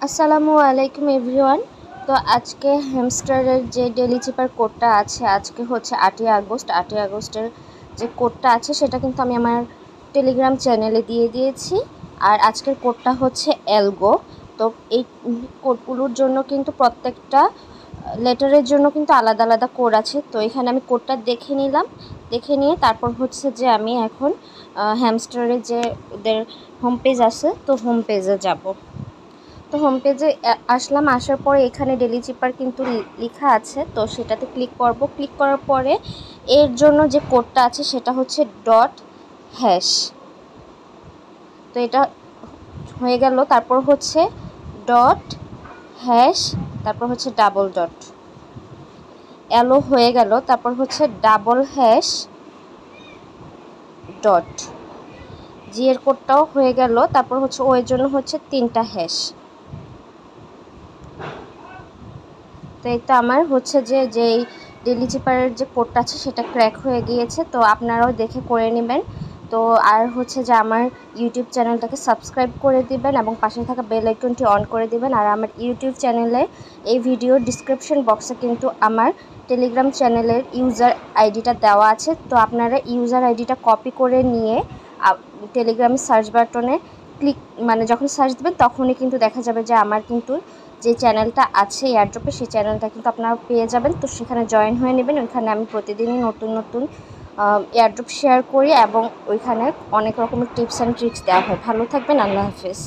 আসসালামু আলাইকুম এভরিওয়ান। তো আজকে হ্যামস্টারের যে ডেলি চিপার কোডটা আছে, আজকে হচ্ছে 8ই আগস্ট। 8ই আগস্টের যে কোডটা আছে সেটা কিন্তু আমি আমার টেলিগ্রাম চ্যানেলে দিয়ে দিয়েছি। আর আজকের কোডটা হচ্ছে এলগো। তো এই কোডগুলোর জন্য কিন্তু প্রত্যেকটা লেটারের জন্য কিন্তু আলাদা আলাদা কোড আছে। তো এখানে আমি কোডটা দেখে নিলাম, দেখে নিয়ে তারপর হচ্ছে যে আমি এখন হ্যামস্টারের যে ওদের হোম পেজ আছে, তো হোম পেজে যাব। তো হোম পেজে আসলাম, আসার পরে এখানে ডেলি চিপার কিন্তু লেখা আছে, তো সেটাতে ক্লিক করব। ক্লিক করার পরে এর জন্য যে কোডটা আছে সেটা হচ্ছে .হ্যাশ। তো এটা হয়ে গেল, তারপর হচ্ছে .হ্যাশ, তারপর হচ্ছে ডাবল ডট। এলো হয়ে গেল, তারপর হচ্ছে .হ্যাশ ডট। জি এর কোডটাও হয়ে গেল, তারপর হচ্ছে ও এর জন্য হচ্ছে 3টা হ্যাশ। তো এই তো আমার হচ্ছে যেই ডেলি চিপারের যে কোডটা আছে সেটা ক্র্যাক হয়ে গিয়েছে। তো আপনারাও দেখে করে নেবেন। তো আর হচ্ছে যে আমার ইউটিউব চ্যানেলটাকে সাবস্ক্রাইব করে দিবেন এবং পাশে থাকা বেল আইকনটি অন করে দিবেন। আর আমার ইউটিউব চ্যানেলে এই ভিডিওর ডিসক্রিপশন বক্সে কিন্তু আমার টেলিগ্রাম চ্যানেলের ইউজার আইডিটা দেওয়া আছে। তো আপনারা ইউজার আইডিটা কপি করে নিয়ে টেলিগ্রামের সার্চ বাটনে ক্লিক, মানে যখন সার্চ দেবেন তখনই কিন্তু দেখা যাবে যে আমার কিন্তু যে চ্যানেলটা আছে এয়ারড্রপে, সেই চ্যানেলটা কিন্তু আপনারা পেয়ে যাবেন। তো সেখানে জয়েন হয়ে নেবেন। ওইখানে আমি প্রতিদিনই নতুন নতুন এয়ারড্রপ শেয়ার করি এবং ওইখানে অনেক রকমের টিপস অ্যান্ড ট্রিক্স দেওয়া হয়। ভালো থাকবেন, আল্লাহ হাফেজ।